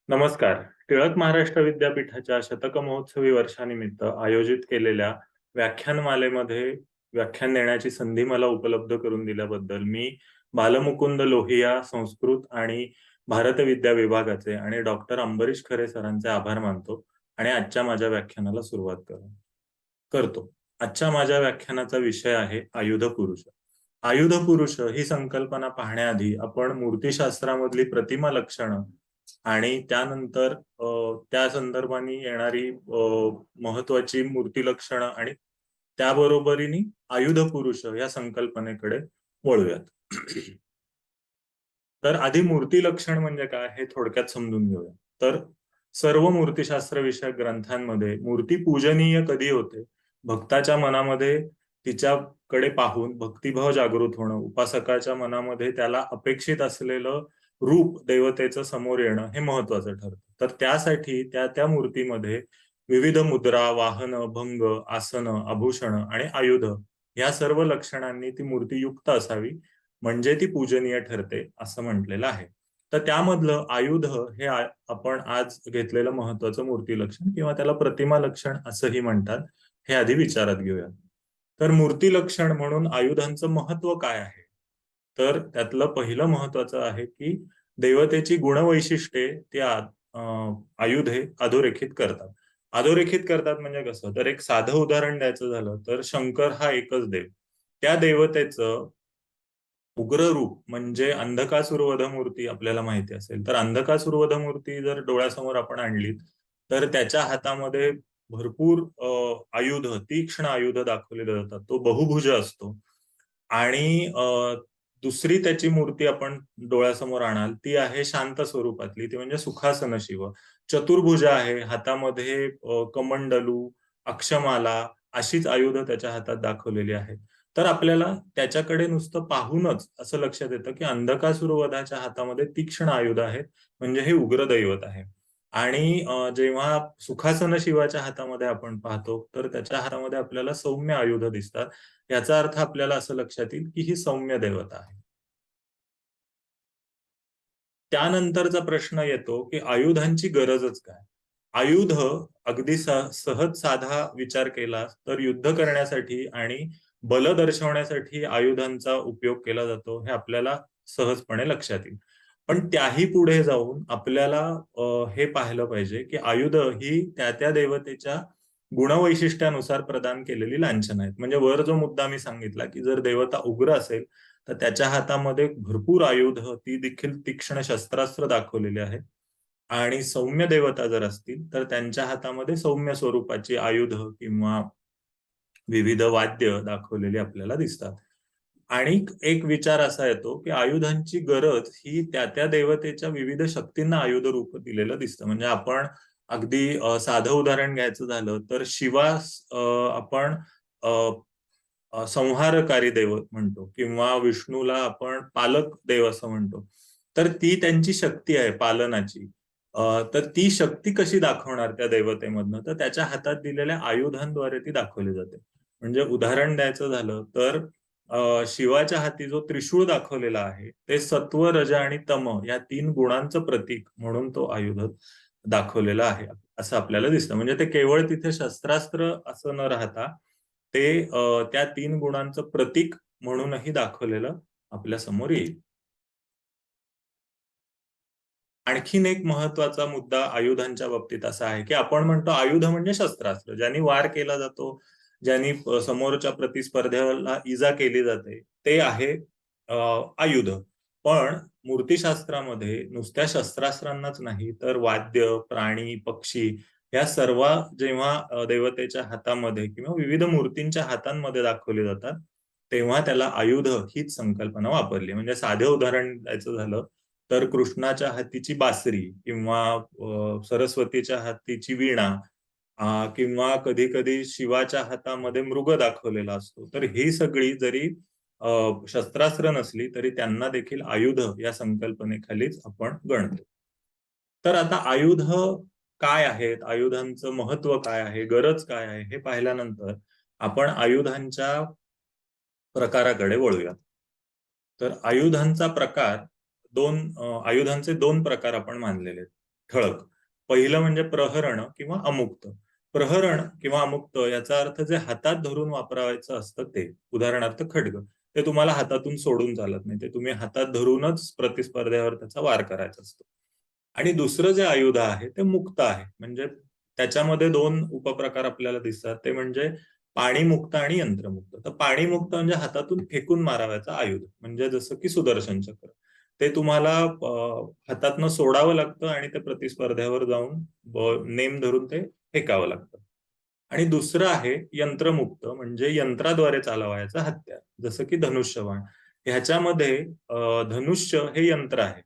नमस्कार. टिळक महाराष्ट्र विद्यापीठाच्या शतक महोत्सवी वर्षानिमित्त आयोजित केलेल्या व्याख्यानमालेमध्ये व्याख्यान देण्याची संधी मला उपलब्ध करून दिल्याबद्दल मी बालमुकुंद लोहिया संस्कृत आणि भारत विद्या विभागाचे आणि डॉक्टर अंबरीश खरे सरांचे आभार मानतो आणि आजच्या माझ्या व्याख्यानाला सुरुवात करतो. आजच्या माझ्या व्याख्यानाचा विषय आहे आयुध पुरुष. आयुध पुरुष ही संकल्पना पाहण्याआधी आपण मूर्तिशास्त्रामधली प्रतिमा लक्षणं आणि त्यानंतर त्या संदर्भाने येणारी महत्वाची मूर्ती लक्षणं आणि त्याबरोबरीने आयुध पुरुष या संकल्पनेकडे वळूयात. तर आधी मूर्ती लक्षण म्हणजे काय हे थोडक्यात समजून घेऊया. तर सर्व मूर्तिशास्त्र विषयक ग्रंथांमध्ये मूर्ती पूजनीय कधी होते? भक्ताच्या मनामध्ये तिच्याकडे पाहून भक्तिभाव जागृत होणं, उपासकाच्या मनामध्ये त्याला अपेक्षित असलेलं रूप देवतेचं समोर येणं हे महत्वाचं ठरतं. तर त्यासाठी त्या मूर्तीमध्ये विविध मुद्रा, वाहन, भंग, आसन, आभूषण आणि आयुध या सर्व लक्षणांनी ती मूर्ती युक्त असावी, म्हणजे ती पूजनीय ठरते असं म्हटलेलं आहे. तर त्यामधलं आयुध हे आपण आज घेतलेलं महत्वाचं मूर्ती लक्षण किंवा त्याला प्रतिमा लक्षण असंही म्हणतात, हे आधी विचारात घेऊया. तर मूर्ती लक्षण म्हणून आयुधांचं महत्व काय आहे? तर त्यातलं पहिलं महत्वाचं आहे की देवतेची गुणवैशिष्ट्ये त्या आयुधे अधोरेखित करतात. अधोरेखित करतात म्हणजे कसं? तर एक साधं उदाहरण द्यायचं झालं तर शंकर हा एकच देव. त्या देवतेचं उग्र रूप म्हणजे अंधकासुरवध मूर्ती आपल्याला माहिती असेल. तर अंधकासुरवध मूर्ती जर डोळ्यासमोर आपण आणली तर त्याच्या हातामध्ये भरपूर आयुध, तीक्ष्ण आयुध दाखवलेले जातात. तो बहुभुज असतो आणि दुसरी त्याची मूर्ती आपण डोळ्यासमोर आणाल ती आहे शांत स्वरूपातली, ती म्हणजे सुखासन शिव. चतुर्भुज आहे, हातामध्ये कमंडलू, अक्षमाला अशीच आयुध त्याच्या हातात दाखवलेली आहेत. तर आपल्याला त्याच्याकडे नुसतं पाहूनच असं लक्षात येतं की अंधकासुरवधाच्या हातामध्ये तीक्ष्ण आयुध आहेत, म्हणजे हे उग्र दैवत आहे. आणि जेव्हा सुखासन शिवाच्या हातामध्ये आपण पाहतो तर त्याच्या हातामध्ये आपल्याला सौम्य आयुध दिसतात. याचा अर्थ आपल्याला असं लक्षात येईल की ही सौम्य देवता आहे. त्यानंतरचा प्रश्न येतो की आयुधांची गरजच काय? आयुध अगदी सहज साधा विचार केला तर युद्ध करण्यासाठी आणि बल दर्शवण्यासाठी आयुधांचा उपयोग केला जातो हे आपल्याला सहजपणे लक्षात येईल. पण त्याही पुढे जाऊन आपल्याला हे पाहिलं पाहिजे की आयुध ही त्या देवतेच्या गुणवैशिष्ट्यानुसार प्रदान केलेली लांछनं आहेत. म्हणजे वर जो मुद्दा मी सांगितला की जर देवता उग्र असेल तर त्याच्या हातामध्ये भरपूर आयुध, ती देखील तीक्ष्ण शस्त्रास्त्र दाखवलेली आहेत. आणि सौम्य देवता जर असतील तर त्यांच्या हातामध्ये सौम्य स्वरूपाची आयुध किंवा विविध वाद्य दाखवलेली आपल्याला दिसतात. आणि एक विचार असा येतो की आयुधांची गरज ही त्या देवतेच्या विविध शक्तींना आयुध रूप दिलेलं दिसतं. म्हणजे आपण अगदी साधं उदाहरण घ्यायचं झालं तर शिवास आपण संहारकारी देव म्हणतो किंवा विष्णूला आपण पालक देव असं म्हणतो. तर ती त्यांची शक्ती आहे पालनाची. तर ती शक्ती कशी दाखवणार त्या देवतेमधनं? तर त्याच्या हातात दिलेल्या आयुधांद्वारे ती दाखवली जाते. म्हणजे उदाहरण द्यायचं झालं तर शिवाच्या हाती जो त्रिशूळ दाखवलेला आहे, ते सत्व, रज आणि तम या 3 गुणांचं प्रतीक म्हणून तो आयुध दाखवलेला आहे, असं आपल्याला दिसतं. म्हणजे ते केवळ तिथे शस्त्रास्त्र असं न राहता ते त्या 3 गुणांचं प्रतीक म्हणूनही दाखवलेलं आपल्या समोर येईल. आणखीन एक महत्वाचा मुद्दा आयुधांच्या बाबतीत असा आहे, की आपण म्हणतो आयुध म्हणजे शस्त्रास्त्र. ज्यांनी वार केला जातो, ज्यांनी समोरच्या प्रतिस्पर्ध्याला इजा केली जाते, ते आहे आयुध. पण मूर्तिशास्त्रामध्ये नुसत्या शस्त्रास्त्रांनाच नाही, तर वाद्य, प्राणी, पक्षी या सर्व जेव्हा देवतेच्या हातामध्ये किंवा विविध मूर्तींच्या हातांमध्ये दाखवले जातात, तेव्हा त्याला आयुध हीच संकल्पना वापरली. म्हणजे साधे उदाहरण द्यायचं झालं तर कृष्णाच्या हातीची बासरी किंवा सरस्वतीच्या हातीची वीणा किंवा कधी-कधी शिवाच्या हातामध्ये मृग दाखवलेला असतो. तर ही सगळी जरी शस्त्रास्त्र नसली तरी त्यांना देखील आयुध या संकल्पनेखालीच आपण गणतो. तर आता आयुध काय आहेत? आयुधांचं महत्व काय आहे? गरज काय आहे? हे पाहिल्यानंतर आपण आयुधांच्या प्रकाराकडे वळूया. तर आयुधांचा प्रकार आयुधांचे दोन प्रकार आपण मानलेले आहेत ठळक. पहिलं म्हणजे प्रहरण किंवा अमुक्त. प्रहरण किंवा अमुक्त याचा अर्थ जे हातात धरून वापरायचं असतं ते, उदाहरणार्थ खड्ग, ते तुम्हाला हातातून सोडून चालत नाही, ते तुम्ही हातात धरूनच प्रतिस्पर्ध्यावर त्याचा वार करायचा असतो. आणि दुसरं जे आयुध आहे ते मुक्त आहे, म्हणजे त्याच्यामध्ये दोन उपप्रकार आपल्याला दिसतात, ते म्हणजे पाणीमुक्त आणि यंत्रमुक्त. तर पाणीमुक्त म्हणजे हातातून फेकून मारावयाचा आयुध, म्हणजे जसं की सुदर्शन चक्र. ते तुम्हाला हातातनं सोडावं लागतं आणि ते प्रतिस्पर्ध्यावर जाऊन नेम धरून ते फेकावं लागतं. आणि दुसरं आहे यंत्रमुक्त, म्हणजे यंत्राद्वारे चालवायचं हत्यार, जसं की धनुष्यबाण. ह्याच्यामध्ये धनुष्य हे यंत्र आहे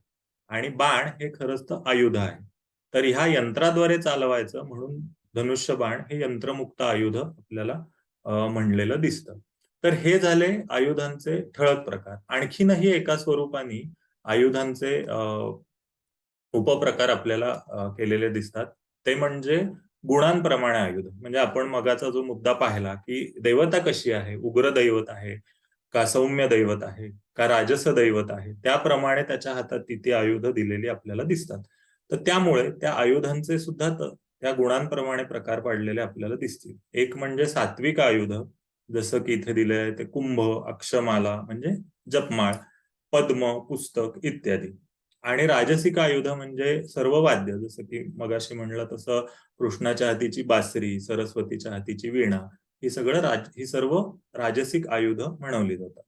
आणि बाण हे खरंच तर आयुध आहे. तर ह्या यंत्राद्वारे चालवायचं म्हणून धनुष्यबाण हे यंत्रमुक्त आयुध आपल्याला म्हणलेलं दिसतं. तर हे झाले आयुधांचे ठळक प्रकार. आणखीनही एका स्वरूपाने आयुधांचे उपप्रकार आपल्याला केलेले दिसतात. ते म्हणजे गुणांप्रमाणे आयुध. म्हणजे आपण मगाचा जो मुद्दा पाहिला, की देवता कशी आहे? उग्र दैवत आहे, का सौम्य दैवत आहे, का राजस दैवत आहे? त्याप्रमाणे त्याच्या हातात ती आयुध दिलेली आपल्याला दिसतात. तर त्यामुळे त्या आयुधांचे सुद्धा त्या गुणांप्रमाणे प्रकार पाडलेले आपल्याला दिसतील. एक म्हणजे सात्विक आयुध, जसं की इथे दिलंय ते कुंभ, अक्षमाला म्हणजे जपमाळ, पद्म, पुस्तक इत्यादी. आणि राजसिक आयुध म्हणजे सर्व वाद्य, जसं की मगाशी म्हणलं तसं कृष्णाच्या हातीची बासरी, सरस्वतीच्या हातीची वीणा, ही सर्व राजसिक आयुध म्हणवली जातात.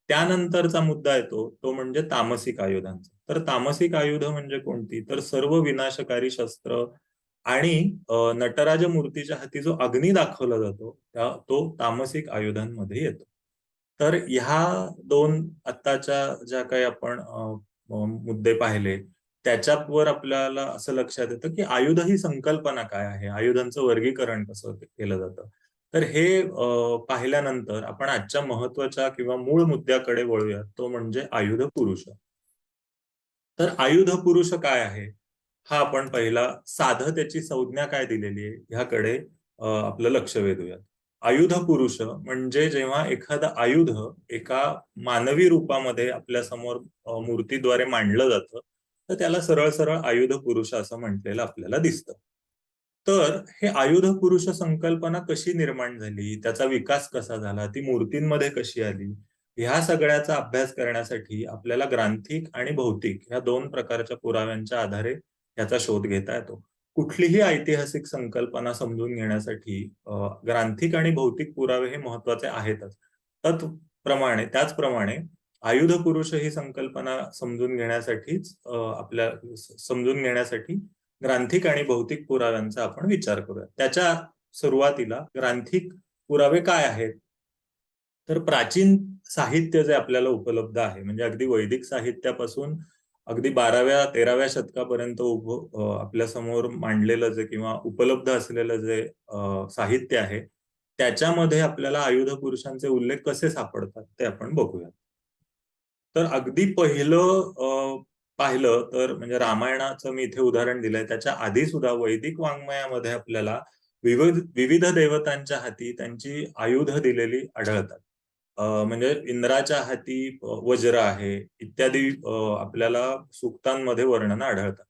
त्यानंतरचा मुद्दा येतो तो म्हणजे तामसिक आयुधांचा. तर तामसिक आयुध म्हणजे कोणती? तर सर्व विनाशकारी शस्त्र आणि नटराज मूर्तीच्या हाती जो अग्नी दाखवला जातो तो तामसिक आयुधांमध्ये येतो. तर ह्या दोन आत्ताच्या ज्या काही आपण मुद्दे पाहिले, त्याच्यावर आपल्याला असं लक्षात येतं की आयुध ही संकल्पना काय आहे, आयुधांचं वर्गीकरण कसं केलं जातं. तर हे पाहिल्यानंतर आपण आजच्या महत्वाच्या किंवा मूळ मुद्द्याकडे वळूया, तो म्हणजे आयुध पुरुष. तर आयुध पुरुष काय आहे, हा आपण पहिला साधं त्याची संज्ञा काय दिलेली आहे ह्याकडे आपलं लक्ष वेधूया. आयुध पुरुष म्हणजे जेव्हा एखादं आयुध एका मानवी रूपामध्ये आपल्या समोर मूर्तीद्वारे मांडलं जातं, तर त्याला सरळ सरळ आयुध पुरुष असं म्हटलेलं आपल्याला दिसतं. तर हे आयुध पुरुष संकल्पना कशी निर्माण झाली, त्याचा विकास कसा झाला, ती मूर्तींमध्ये कशी आली, ह्या सगळ्याचा अभ्यास करण्यासाठी आपल्याला ग्रांथिक आणि भौतिक ह्या दोन प्रकारच्या पुराव्यांच्या आधारे याचा शोध घेता येतो. कुठलीही ऐतिहासिक संकल्पना समजून घेण्यासाठी ग्रांथिक आणि भौतिक पुरावे हे महत्वाचे आहेतच. त्याचप्रमाणे आयुध पुरुष ही संकल्पना समजून घेण्यासाठीच समजून घेण्यासाठी ग्रांथिक आणि भौतिक पुराव्यांचा आपण विचार करूया. त्याच्या सुरुवातीला ग्रांथिक पुरावे काय आहेत? तर प्राचीन साहित्य जे आपल्याला उपलब्ध आहे, म्हणजे अगदी वैदिक साहित्यापासून अगदी 12व्या-13व्या शतकापर्यंत आपल्या समोर मांडलेलं जे किंवा उपलब्ध असलेलं जे साहित्य आहे, त्याच्यामध्ये आपल्याला आयुध पुरुषांचे उल्लेख कसे सापडतात ते आपण बघूया. तर अगदी पहिलं पाहिलं तर म्हणजे रामायणाचं मी इथे उदाहरण दिलंय. त्याच्या आधी सुद्धा वैदिक वाङ्मयामध्ये आपल्याला विविध विविध देवतांच्या हाती त्यांची आयुध दिलेली आढळतात. म्हणजे इंद्राच्या हाती वज्र आहे इत्यादी आपल्याला सूक्तांमध्ये वर्णनं आढळतात.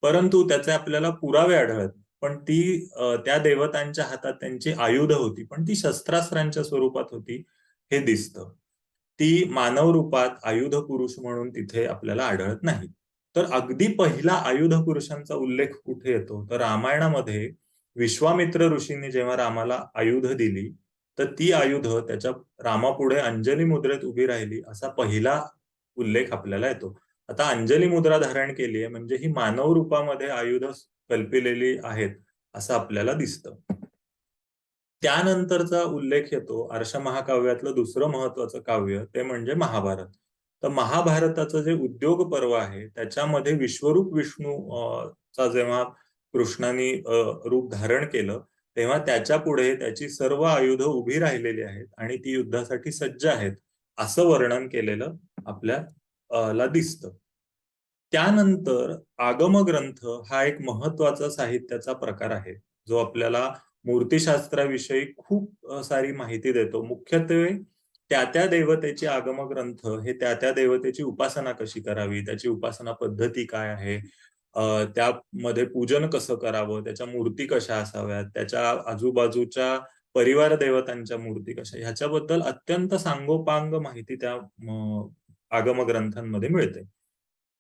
परंतु त्याचे आपल्याला पुरावे आढळत नाही. पण त्या देवतांच्या हातात त्यांची आयुध होती, पण ती शस्त्रास्त्रांच्या स्वरूपात होती, हे दिसतं. ती मानव रूपात आयुध पुरुष म्हणून तिथे आपल्याला आढळत नाही. तर अगदी पहिला आयुध पुरुषांचा उल्लेख कुठे येतो? तर रामायणामध्ये विश्वामित्र ऋषींनी जेव्हा रामाला आयुध दिली, तर ती आयुध त्याच्या रामापुढे अंजली मुद्रेत उभी राहिली, असा पहिला उल्लेख आपल्याला येतो. आता अंजली मुद्रा धारण केली आहे म्हणजे ही मानव रूपामध्ये आयुध कल्पिलेली आहेत, असं आपल्याला दिसतं. त्यानंतरचा उल्लेख येतो आर्ष महाकाव्यातलं दुसरं महत्वाचं काव्य, ते म्हणजे महाभारत. तर महाभारताचं जे उद्योग पर्व आहे, त्याच्यामध्ये विश्वरूप विष्णू चा जेव्हा कृष्णाने रूप धारण केलं, तेव्हा त्याच्या पुढे त्याची सर्व आयुध उभी राहिलेली आहेत आणि ती युद्धासाठी सज्ज आहेत, असं वर्णन केलेलं आपल्याला दिसतं. त्यानंतर आगमग्रंथ हा एक महत्वाचा साहित्याचा प्रकार आहे, जो आपल्याला मूर्तिशास्त्राविषयी खूप सारी माहिती देतो. मुख्यत्वे त्या देवतेची आगमग्रंथ हे त्या देवतेची उपासना कशी करावी, त्याची उपासना पद्धती काय आहे, त्यामध्ये पूजन कसं करावं, त्याच्या मूर्ती कशा असाव्यात, त्याच्या आजूबाजूच्या परिवार देवतांच्या मूर्ती कशा, ह्याच्याबद्दल अत्यंत सांगोपांग माहिती त्या आगमग्रंथांमध्ये मिळते.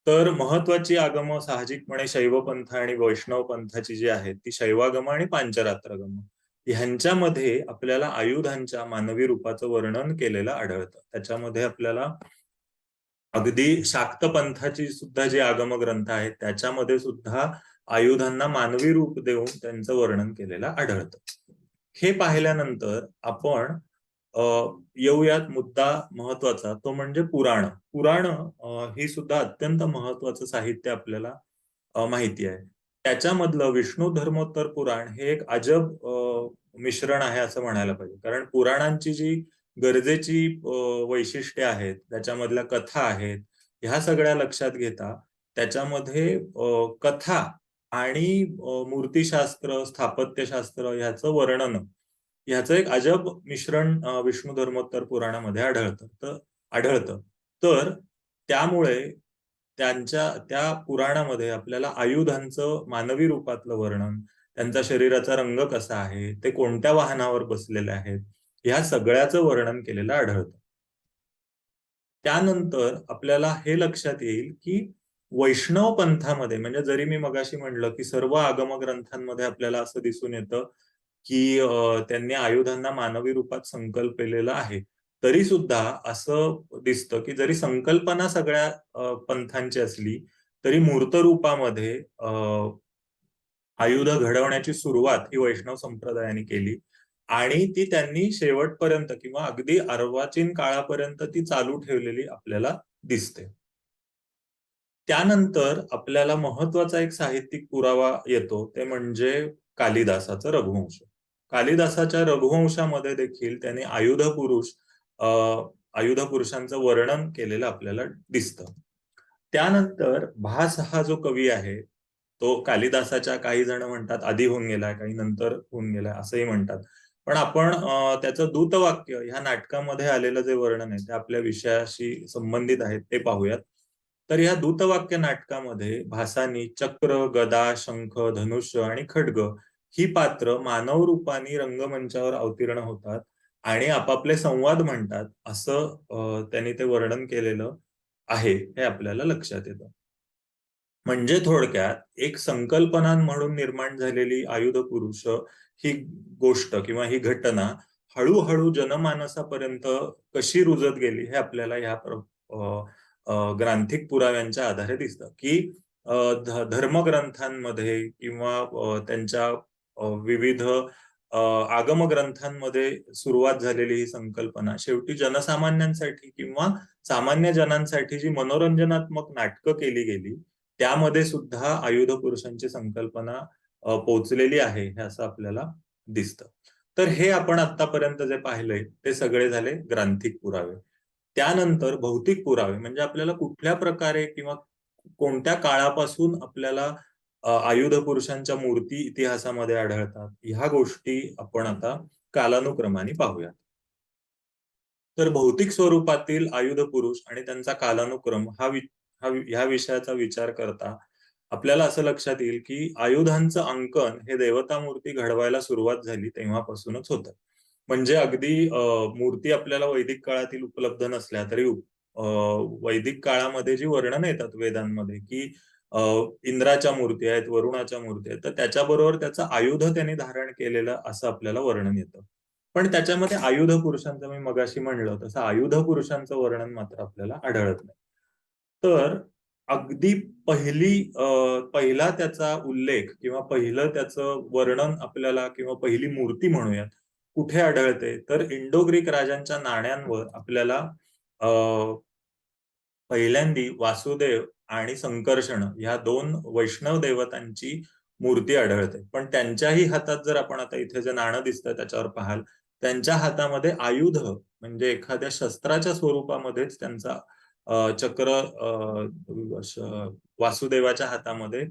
तर महत्वाची आगम साहजिकपणे शैवपंथ आणि वैष्णव पंथाची जी आहेत ती शैवागम आणि पांचरात्रगम ह्यांच्यामध्ये आपल्याला आयुधांच्या मानवी रूपाचं वर्णन केलेलं आढळतं. त्याच्यामध्ये आपल्याला अगदी शाक्त पंथाची सुद्धा जी आगम ग्रंथ आहेत त्याच्यामध्ये सुद्धा आयुधांना मानवी रूप देऊन त्यांचं वर्णन केलेलं आढळतं. हे पाहिल्यानंतर आपण येऊयात मुद्दा महत्वाचा, तो म्हणजे पुराण. पुराण ही सुद्धा अत्यंत महत्वाचं साहित्य आपल्याला माहिती आहे. त्याच्यामधलं विष्णू धर्मोत्तर पुराण हे एक अजब मिश्रण आहे असं म्हणायला पाहिजे. कारण पुराणांची जी गरजेची वैशिष्ट्ये आहेत, त्याच्यामधल्या कथा आहेत, ह्या सगळ्या लक्षात घेता त्याच्यामध्ये कथा आणि मूर्तिशास्त्र, स्थापत्यशास्त्र ह्याचं वर्णन, ह्याचं एक अजब मिश्रण विष्णू धर्मोत्तर पुराणामध्ये आढळतं. तर त्यामुळे त्या पुराणामध्ये आपल्याला आयुधांचं मानवी रूपातलं वर्णन, त्यांचा शरीराचा रंग कसा आहे, ते कोणत्या वाहनावर बसलेले आहेत, ह्या सगळ्याचं वर्णन केलेलं आढळतं. त्यानंतर आपल्याला हे लक्षात येईल की वैष्णव पंथामध्ये, म्हणजे जरी मी मगाशी म्हणलं की सर्व आगम ग्रंथांमध्ये आपल्याला असं दिसून येतं की त्यांनी आयुधांना मानवी रूपात संकल्पलेलं आहे, तरी सुद्धा असं दिसतं की जरी संकल्पना सगळ्या पंथांची असली तरी मूर्त रूपामध्ये आयुध घडवण्याची सुरुवात ही वैष्णव संप्रदायाने केली आणि ती त्यांनी शेवटपर्यंत किंवा अगदी अर्वाचीन काळापर्यंत ती चालू ठेवलेली आपल्याला दिसते. त्यानंतर आपल्याला महत्वाचा एक साहित्यिक पुरावा येतो, ते म्हणजे कालिदासाचा रघुवंश. कालिदासाच्या रघुवंशामध्ये देखील त्याने आयुध पुरुषांचं वर्णन केलेलं आपल्याला दिसतं. त्यानंतर भास हा जो कवी आहे, तो कालिदासाच्या काही जण म्हणतात आधी होऊन गेलाय, काही नंतर होऊन गेलाय असंही म्हणतात. पण आपण त्याचं दूतवाक्य ह्या नाटकामध्ये आलेलं जे वर्णन आहे ते आपल्या विषयाशी संबंधित आहे ते पाहूयात. तर ह्या दूतवाक्य नाटकामध्ये भासानी चक्र, गदा, शंख, धनुष्य आणि खड्ग ही पात्र मानव रूपाने रंगमंचावर अवतीर्ण होतात आणि आपापले संवाद म्हणतात, असं त्यांनी ते वर्णन केलेलं आहे हे आपल्याला लक्षात येतं. म्हणजे थोडक्यात एक संकल्पना म्हणून निर्माण झालेली आयुध पुरुष ही गोष्ट किंवा ही घटना हळूहळू जनमानसापर्यंत कशी रुजत गेली हे आपल्याला ह्या ग्रांथिक पुराव्यांच्या आधारे दिसतं की धर्मग्रंथांमध्ये किंवा त्यांच्या विविध आगम ग्रंथांमध्ये सुरुवात झालेली ही संकल्पना शेवटी जनसामान्यांसाठी किंवा सामान्य जनांसाठी जी मनोरंजनात्मक नाटकं केली गेली त्यामध्ये सुद्धा आयुध पुरुषांची संकल्पना पोहोचलेली आहे हे असं आपल्याला दिसतं. तर हे आपण आतापर्यंत जे पाहिलंय ते सगळे झाले ग्रांथिक पुरावे. त्यानंतर भौतिक पुरावे म्हणजे आपल्याला कुठल्या प्रकारे किंवा कोणत्या काळापासून आपल्याला आयुध पुरुषांच्या मूर्ती इतिहासामध्ये आढळतात ह्या गोष्टी आपण आता कालानुक्रमाने पाहूया. तर भौतिक स्वरूपातील आयुध पुरुष आणि त्यांचा कालानुक्रम ह्या विषयाचा विचार करता आपल्याला असं लक्षात येईल की आयुधांचं अंकन हे देवता मूर्ती घडवायला सुरुवात झाली तेव्हापासूनच होतं. म्हणजे अगदी मूर्ती आपल्याला वैदिक काळातील उपलब्ध नसल्या तरी वैदिक काळामध्ये जी वर्णन येतात वेदांमध्ये की इंद्राच्या मूर्ती आहेत, वरुणाच्या मूर्ती आहेत, तर त्याच्याबरोबर त्याचं आयुध त्यांनी धारण केलेलं असं आपल्याला वर्णन येतं. पण त्याच्यामध्ये आयुध पुरुषांचं मी मगाशी म्हणलं तसं आयुध पुरुषांचं वर्णन मात्र आपल्याला आढळत नाही. तर अगदी पहिला त्याचा उल्लेख किंवा पहिलं त्याचं वर्णन आपल्याला किंवा पहिली मूर्ती म्हणूयात कुठे आढळते तर इंडो ग्रीक राजांच्या नाण्यांवर आपल्याला पहिल्यांदी वासुदेव आणि संकर्षण ह्या दोन वैष्णव देवतांची मूर्ती आढळते. पण त्यांच्याही हातात जर आपण आता इथे जे नाणं दिसतं त्याच्यावर पाहाल त्यांच्या हातामध्ये आयुध म्हणजे एखाद्या शस्त्राच्या स्वरूपामध्येच त्यांचा चक्र वासुदेवाच्या हातामध्ये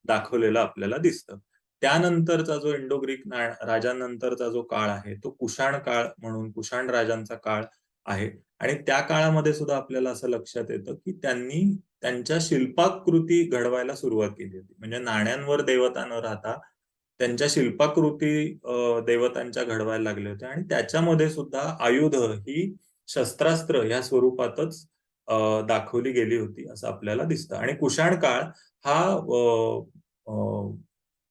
दाखवलेला आपल्याला दिसतं. त्यानंतरचा जो इंडो ग्रीक राजांनंतरचा जो काळ आहे तो कुशाण काळ म्हणून कुशाण राजांचा काळ आहे. आणि त्या काळामध्ये सुद्धा आपल्याला असं लक्षात येतं, की त्यांनी त्यांच्या शिल्पाकृती घडवायला सुरुवात केली होती. म्हणजे नाण्यांवर देवता न राहता त्यांच्या शिल्पाकृती देवतांच्या घडवायला लागल्या होत्या आणि त्याच्यामध्ये सुद्धा आयुध ही शस्त्रास्त्र ह्या स्वरूपातच दाखवली गेली होती, असं आपल्याला दिसतं. आणि कुशाण काळ हा अ,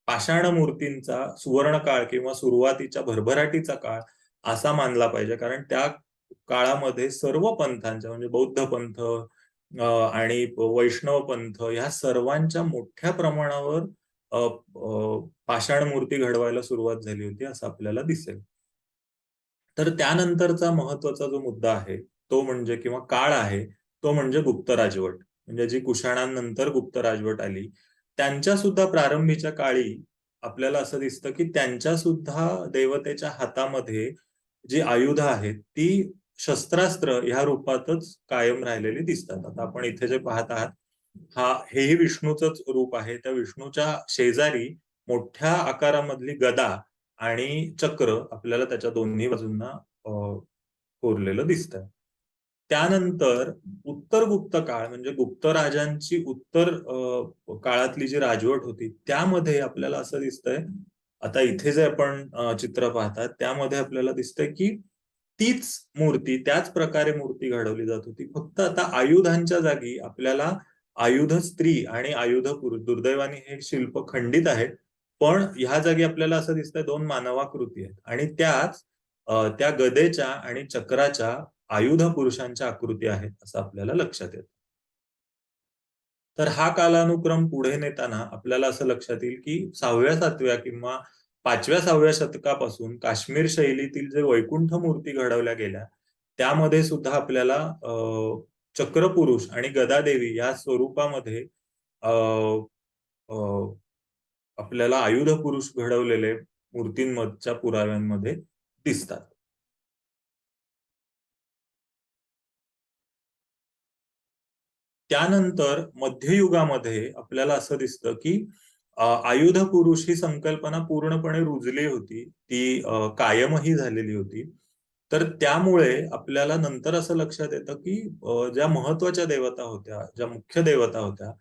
पाषाण मूर्तींचा सुवर्णकाळ किंवा सुरुवातीच्या भरभराटीचा काळ असा मानला पाहिजे. कारण त्या काळामध्ये सर्व पंथांच्या म्हणजे बौद्ध पंथ आणि वैष्णव पंथ ह्या सर्वांच्या मोठ्या प्रमाणावर अ, अ, पाषाण मूर्ती घडवायला सुरुवात झाली होती, असं आपल्याला दिसेल. तर त्यानंतरचा महत्त्वाचा जो मुद्दा आहे, तो म्हणजे किंवा काळ आहे, तो म्हणजे गुप्त राजवट. म्हणजे जी कुशाणांनंतर गुप्त राजवट आली, त्यांच्या सुद्धा प्रारंभीच्या काळी आपल्याला असं दिसतं, की त्यांच्या सुद्धा देवतेच्या हातामध्ये जी आयुधं आहेत, ती शस्त्रास्त्र ह्या रूपातच कायम राहिलेली दिसतात. आता आपण इथे जे पाहत आहात, हेही विष्णूचंच रूप आहे. त्या विष्णूच्या शेजारी मोठ्या आकारामधली गदा आणि चक्र आपल्याला त्याच्या दोन्ही बाजूंना अ, कोरलेलं दिसतंय. त्यानंतर उत्तर गुप्त काळ म्हणजे गुप्त राजांची उत्तर काळातली जी राजवट होती, त्यामध्ये आपल्याला असं दिसतंय, आता इथे जे आपण चित्र पाहतात, त्यामध्ये आपल्याला दिसतंय, की तीच मूर्ती, त्याच प्रकारे मूर्ती घडवली जात होती. फक्त आता आयुधांच्या जागी आपल्याला आयुध स्त्री आणि आयुध पुरुष दुर्दैवाने हे शिल्प खंडित आहेत. पण ह्या जागी आपल्याला असं दिसतंय 2 मानवाकृती आहेत आणि त्याच त्या गदेच्या आणि चक्राच्या आयुध पुरुषांच्या आकृती आहेत, असं आपल्याला लक्षात येतं. तर हा कालानुक्रम पुढे नेताना आपल्याला असं लक्षात येईल, की 6व्या-7व्या किंवा 5व्या-6व्या शतकापासून काश्मीर शैलीतील जे वैकुंठ मूर्ती घडवल्या गेल्या, त्यामध्ये सुद्धा आपल्याला चक्रपुरुष आणि गदादेवी या स्वरूपामध्ये अ, अ, आपल्याला आयुध पुरुष घडवलेले मूर्तींमधच्या पुराव्यांमध्ये दिसतात. त्यानंतर मध्ययुगामध्ये आपल्याला असं दिसतं, की आयुध पुरुष ही संकल्पना पूर्णपणे रुजली होती. ती कायमही झालेली होती. तर त्यामुळे आपल्याला नंतर असं लक्षात येतं, की ज्या महत्त्वाच्या देवता होत्या, ज्या मुख्य देवता होत्या,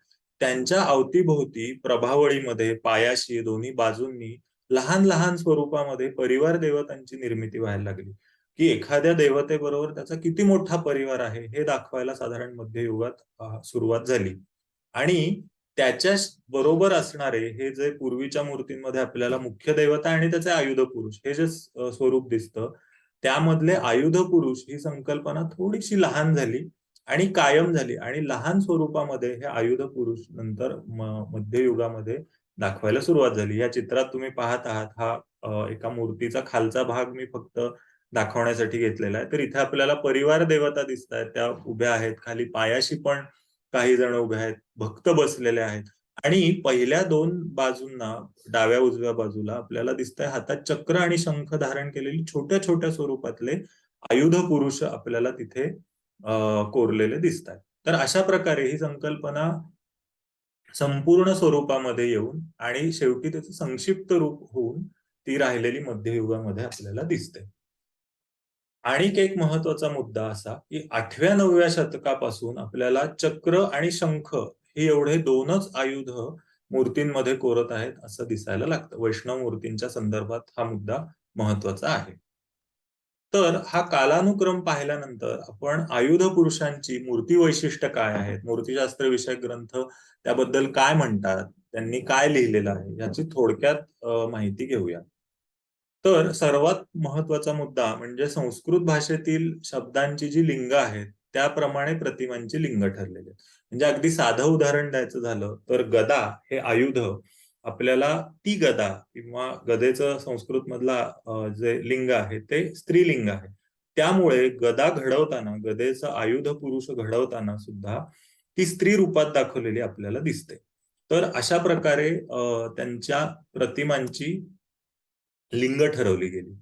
त्यांच्या अवतीभोवती प्रभावळीमध्ये, पायाशी, दोन्ही बाजूंनी लहान-लहान स्वरूपामध्ये परिवार देवतांची निर्मिती व्हायला लागली. की एखाद्या देवतेबरोबर त्याचा किती मोठा परिवार आहे, हे दाखवायला साधारण मध्ययुगात सुरुवात झाली. आणि त्याच्या बरोबर असणारे हे जे पूर्वीच्या मूर्तींमध्ये आपल्याला मुख्य देवता आणि त्याचे आयुध पुरुष हे जे स्वरूप दिसतं, त्यामधले आयुध पुरुष ही संकल्पना थोडीशी लहान झाली आणि कायम झाली आणि लहान स्वरूपामध्ये हे आयुध पुरुष नंतर मध्ययुगामध्ये दाखवायला सुरुवात झाली. या चित्रात तुम्ही पाहत आहात एका मूर्तीचा खालचा भाग मी फक्त दाखवण्यासाठी घेतलेला आहे. तर इथे आपल्याला परिवार देवता दिसतायत. त्या उभ्या आहेत. खाली पायाशी पण काही जण उभे आहेत. भक्त बसलेले आहेत आणि पहिल्या 2 बाजूंना डाव्या-उजव्या बाजूला आपल्याला दिसतंय हातात चक्र आणि शंख धारण केलेली छोट्या-छोट्या स्वरूपातले आयुध पुरुष आपल्याला तिथे कोरलेले दिसतायत. तर अशा प्रकारे ही संकल्पना संपूर्ण स्वरूपामध्ये येऊन आणि शेवटी त्याचं संक्षिप्त रूप होऊन ती राहिलेली मध्ययुगामध्ये आपल्याला दिसते. आणिक एक महत्त्वाचा मुद्दा असा, की 8व्या-9व्या शतकापासून आपल्याला चक्र आणि शंख हे एवढे 2च आयुध मूर्तींमध्ये कोरत आहेत, असं दिसायला लागतं. वैष्णव मूर्तींच्या संदर्भात हा मुद्दा महत्त्वाचा आहे. तर हा कालानुक्रम पाहिल्यानंतर आपण आयुध पुरुषांची मूर्ती वैशिष्ट्य काय आहेत? मूर्तिशास्त्र विषयक ग्रंथ त्याबद्दल काय म्हणतात? त्यांनी काय लिहिलेलं आहे? याची थोडक्यात माहिती घेऊया. तर सर्वात महत्त्वाचा मुद्दा म्हणजे संस्कृत भाषेतील शब्दांची जी लिंग आहेत, त्याप्रमाणे प्रतिमांची लिंग ठरलेली आहेत. म्हणजे अगदी साधं उदाहरण द्यायचं झालं, तर गदा हे आयुध आपल्याला ती गदा किंवा गदेचं संस्कृतमधला जे लिंग आहे ते स्त्रीलिंग आहे. त्यामुळे गदा घडवताना, गदेचं आयुध पुरुष घडवताना सुद्धा ती स्त्री रूपात दाखवलेली आपल्याला दिसते. तर अशा प्रकारे त्यांच्या प्रतिमांची लिंग ठरवली गेली.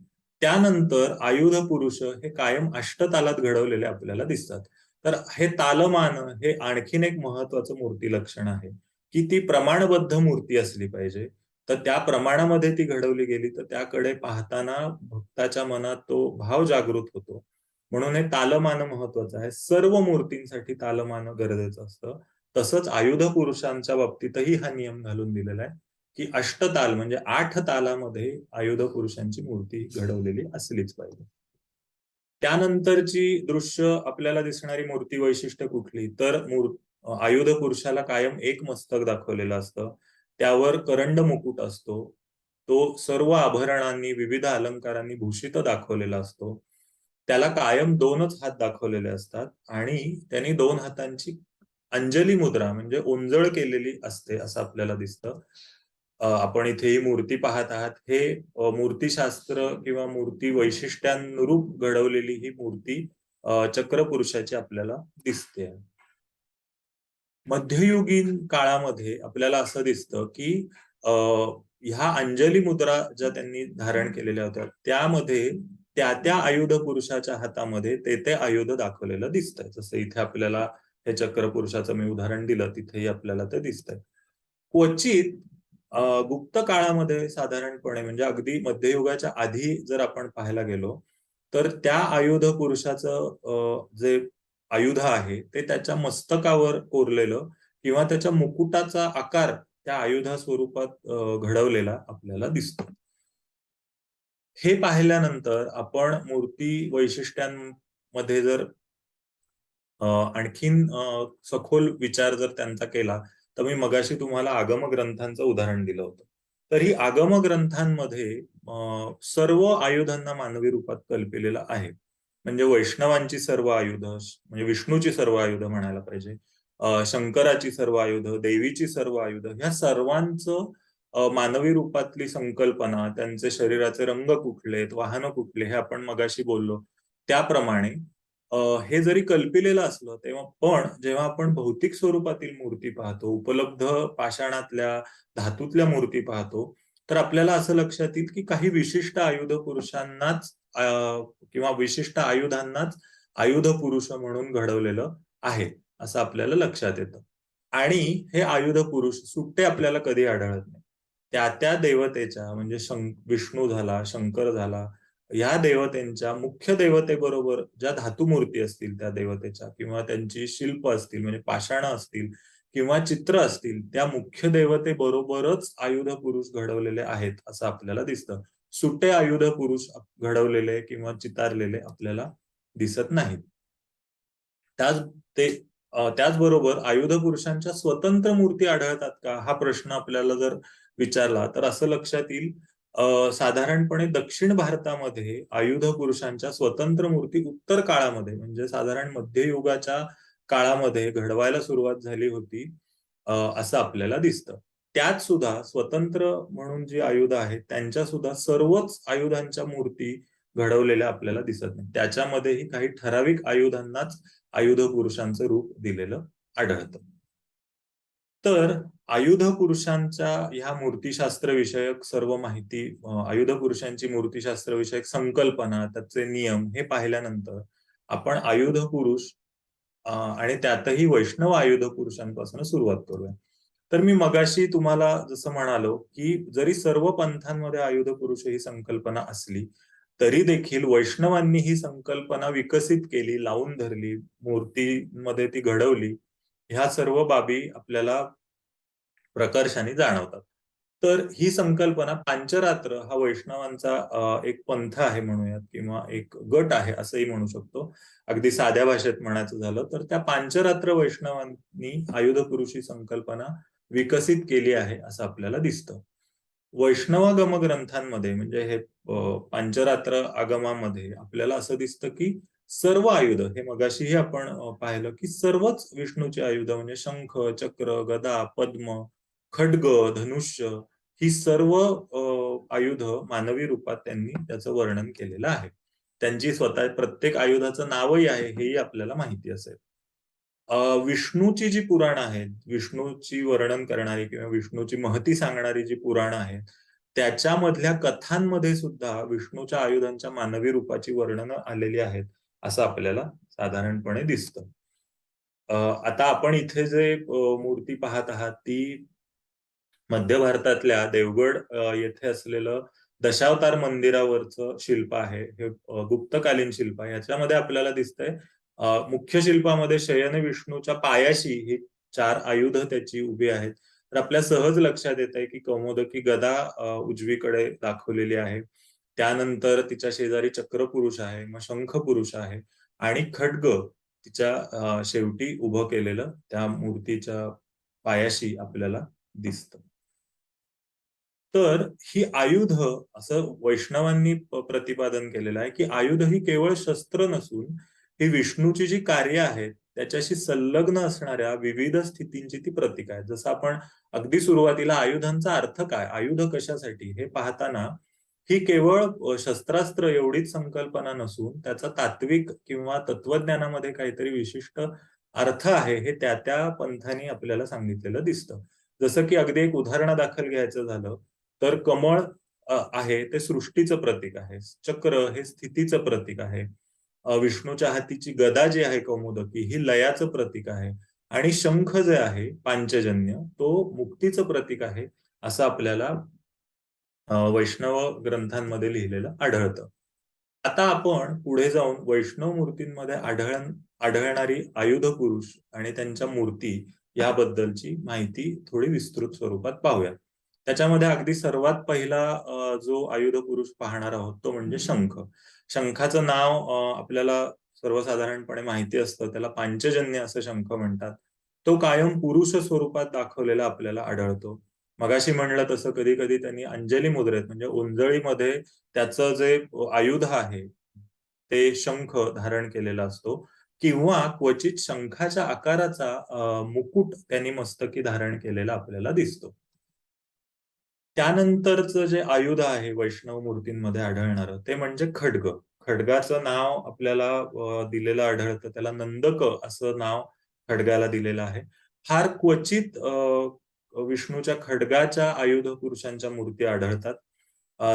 त्यानंतर आयुध पुरुष हे कायम अष्टतालात घडवलेले आपल्याला दिसतात. तर हे तालमान हे आणखीन एक महत्त्वाचं मूर्ती लक्षण आहे, की ती प्रमाणबद्ध मूर्ती असली पाहिजे. तर त्या प्रमाणामध्ये ती घडवली गेली, तर त्याकडे पाहताना भक्ताच्या मनात तो भाव जागृत होतो. म्हणून हे तालमान महत्वाचं आहे. सर्व मूर्तींसाठी तालमान गरजेचं असतं. तसंच आयुध पुरुषांच्या बाबतीतही हा नियम घालून दिलेला आहे की अष्टताल म्हणजे 8 तालामध्ये आयुध पुरुषांची मूर्ती घडवलेली असलीच पाहिजे. त्यानंतरची दृश्य आपल्याला दिसणारी मूर्ती वैशिष्ट्य कुठली तर आयुध पुरुषाला कायम एक मस्तक दाखवलेलं असतं. त्यावर करंड मुकुट असतो. तो सर्व आभरणांनी विविध अलंकारांनी भूषित दाखवलेला असतो. त्याला कायम 2च हात दाखवलेले असतात आणि त्यांनी 2 हातांची अंजली मुद्रा म्हणजे ओंजळ केलेली असते असं आपल्याला दिसतं. आपण इथे ही मूर्ती पाहत आहात. हे मूर्तीशास्त्र किंवा मूर्ती वैशिष्ट्यानुरूप घडवलेली ही मूर्ती चक्रपुरुषाची आपल्याला दिसते. मध्ययुगीन काळामध्ये आपल्याला असं दिसतं की ह्या अंजली मुद्रा ज्या त्यांनी धारण केलेल्या होत्या त्यामध्ये त्या आयुध पुरुषाच्या हातामध्ये ते आयुध दाखवलेलं दिसतंय. जसं इथे आपल्याला हे चक्रपुरुषाचं मी उदाहरण दिलं तिथेही आपल्याला ते दिसतंय. क्वचित गुप्त काळामध्ये साधारणपणे म्हणजे अगदी मध्ययुगाच्या आधी जर आपण पाहायला गेलो तर त्या आयुध पुरुषाचं जे आयुध आहे ते त्याच्या मस्तकावर कोरलेलं किंवा त्याच्या मुकुटाचा आकार त्या आयुधा स्वरूपात घडवलेला आपल्याला दिसतो. हे पाहिल्यानंतर आपण मूर्ती वैशिष्ट्यांमध्ये जर आणखीन सखोल विचार जर त्यांचा केला तर मी मगाशी तुम्हाला आगम ग्रंथांचं उदाहरण दिलं होतं. तर ही आगम ग्रंथांमध्ये सर्व आयुधांना मानवी रूपात कल्पिलेलं आहे. म्हणजे वैष्णवांची सर्व आयुध म्हणजे विष्णूची सर्व आयुध म्हणायला पाहिजे. शंकराची सर्व आयुध, देवीची सर्व आयुध ह्या सर्वांचं मानवी रूपातली संकल्पना, त्यांचे शरीराचे रंग कुठले आहेत, वाहनं कुठले हे आपण मगाशी बोललो. त्याप्रमाणे हे जरी कल्पिलेलं असलं तेव्हा पण जेव्हा आपण भौतिक स्वरूपातील मूर्ती पाहतो, उपलब्ध पाषाणातल्या, धातूतल्या मूर्ती पाहतो, तर आपल्याला असं लक्षात येईल की काही विशिष्ट आयुध पुरुषांनाच किंवा विशिष्ट आयुधांनाच आयुध पुरुष म्हणून घडवलेलं आहे, असं आपल्याला लक्षात येतं. आणि हे आयुध पुरुष सुट्टे आपल्याला कधी आढळत नाही. त्या देवतेच्या म्हणजे विष्णू झाला, शंकर झाला, या देवतेंच्या मुख्य देवतेबरोबर ज्या धातुमूर्ती असतील त्या देवतेच्या किंवा त्यांची शिल्प असतील म्हणजे पाषाणं असतील किंवा चित्र असतील त्या मुख्य देवतेबरोबरच आयुध पुरुष घडवलेले आहेत असं आपल्याला दिसतं. सुटे आयुध पुरुष घडवलेले किंवा चितारलेले आपल्याला दिसत नाहीत. त्याचबरोबर आयुध पुरुषांच्या स्वतंत्र मूर्ती आढळतात का हा प्रश्न आपल्याला जर विचारला तर असं लक्षात येईल साधारणपणे दक्षिण भारतामध्ये आयुध पुरुषांच्या स्वतंत्र मूर्ती उत्तर काळामध्ये म्हणजे साधारण मध्ययुगाच्या काळामध्ये घडवायला सुरुवात झाली होती असं आपल्याला दिसतं. त्यात सुद्धा स्वतंत्र म्हणून जी आयुध आहेत त्यांच्या सुद्धा सर्वच आयुधांच्या मूर्ती घडवलेल्या आपल्याला दिसत नाही. त्याच्यामध्येही काही ठराविक आयुधांनाच आयुध पुरुषांचं रूप दिलेलं आढळतं. तर आयुध पुरुषांच्या ह्या मूर्तीशास्त्र विषयक सर्व माहिती आयुध पुरुषांची मूर्तीशास्त्र विषयक संकल्पना त्याचे नियम हे पाहिल्यानंतर आपण आयुध पुरुष आणि त्यातही वैष्णव आयुध पुरुषांपासून सुरुवात करूया. तर मी मगाशी तुम्हाला जसं म्हणालो की जरी सर्व पंथांमध्ये आयुध पुरुष ही संकल्पना असली तरी देखील वैष्णवांनी ही संकल्पना विकसित केली, लावून धरली, मूर्तीमध्ये ती घडवली. ह्या सर्व बाबी आपल्याला प्रकर्षाने जाणवतात. तर ही संकल्पना पांचरात्र हा वैष्णवांचा एक पंथ आहे म्हणूयात किंवा एक गट आहे असंही म्हणू शकतो. अगदी साध्या भाषेत म्हणायचं झालं तर त्या पांचरात्र वैष्णवांनी आयुध पुरुषी संकल्पना विकसित केली आहे असं आपल्याला दिसतं. वैष्णवागम ग्रंथांमध्ये म्हणजे हे पांचरात्र आगमामध्ये आपल्याला असं दिसतं की सर्व आयुध हे मगाशीही आपण पाहिलं की सर्वच विष्णूचे आयुध म्हणजे शंख, चक्र, गदा, पद्म, खड्ग, धनुष्य ही सर्व आयुध मानवी रूपात त्यांनी त्याचं वर्णन केलेलं आहे. त्यांची स्वतः प्रत्येक आयुधाचं नावही आहे हेही आपल्याला माहिती असेल. विष्णूची जी पुराणं आहेत, विष्णूची वर्णन करणारी किंवा विष्णूची महती सांगणारी जी पुराणं आहेत, त्याच्यामधल्या कथांमध्ये सुद्धा विष्णूच्या आयुधांच्या मानवी रूपाची वर्णनं आलेली आहेत, असं आपल्याला साधारणपणे दिसतं. आता आपण इथे जे मूर्ती पाहत आहात ती मध्य भारतातल्या देवगड येथे असलेलं दशावतार मंदिरावरचं शिल्प आहे, हे गुप्तकालीन शिल्प आहे. याच्यामध्ये आपल्याला दिसतंय मुख्य शिल्पामध्ये शयन विष्णूच्या पायाशी ही 4 आयुध त्याची उभी आहेत. तर आपल्या सहज लक्षात येतंय की कौमोदकी गदा उजवीकडे दाखवलेली आहे. त्यानंतर तिच्या शेजारी चक्रपुरुष आहे, मग शंखपुरुष आहे आणि खड्ग तिच्या शेवटी उभं केलेलं त्या मूर्तीच्या पायाशी आपल्याला दिसतं. तर ही आयुध असं वैष्णवांनी प्रतिपादन केलेलं आहे, की आयुध ही केवळ शस्त्र नसून ही विष्णूची जी कार्य आहेत, त्याच्याशी संलग्न असणाऱ्या विविध स्थितींची ती प्रतीक आहे. जसं आपण अगदी सुरुवातीला आयुधांचा अर्थ काय? आयुध कशासाठी? हे पाहताना ही केवळ शस्त्रास्त्र एवढीच संकल्पना नसून त्याचा तात्विक किंवा तत्वज्ञानामध्ये काहीतरी विशिष्ट अर्थ आहे, हे त्या पंथानी आपल्याला सांगितलेलं दिसतं. जसं की अगदी एक उदाहरणादाखल घ्यायचं झालं, तर कमळ आहे ते सृष्टीचं प्रतीक आहे. चक्र हे स्थितीचं प्रतीक आहे. विष्णूच्या हातीची गदा जी आहे कौमुदकी ही लयाचं प्रतीक आहे आणि शंख जे आहे पांचजन्य तो मुक्तीचं प्रतीक आहे, असं आपल्याला वैष्णव ग्रंथांमध्ये लिहिलेलं आढळतं. आता आपण पुढे जाऊन वैष्णव मूर्तींमध्ये आढळणारी आयुध पुरुष आणि त्यांच्या मूर्ती याबद्दलची माहिती थोडी विस्तृत स्वरूपात पाहूया. त्याच्यामध्ये अगदी सर्वात पहिला जो आयुध पुरुष पाहणार आहोत तो म्हणजे शंख. शंखाचं नाव आपल्याला सर्वसाधारणपणे माहिती असतं. त्याला पांचजन्य असं शंख म्हणतात. तो कायम पुरुष स्वरूपात दाखवलेला आपल्याला आढळतो. मगाशी म्हणलं तसं कधी-कधी त्यांनी अंजली मुद्रेत म्हणजे ओंजळीमध्ये त्याचं जे आयुध आहे, ते शंख धारण केलेला असतो किंवा क्वचित शंखाच्या आकाराचा मुकुट त्यांनी मस्तकी धारण केलेला आपल्याला दिसतो. त्यानंतरचं जे आयुध आहे वैष्णव मूर्तींमध्ये आढळणारं ते म्हणजे खड्ग. खड्गाचं नाव आपल्याला दिलेलं आढळतं. त्याला नंदक असं नाव खड्गाला दिलेलं आहे. फार क्वचित विष्णूच्या खड्गाच्या आयुध पुरुषांच्या मूर्ती आढळतात.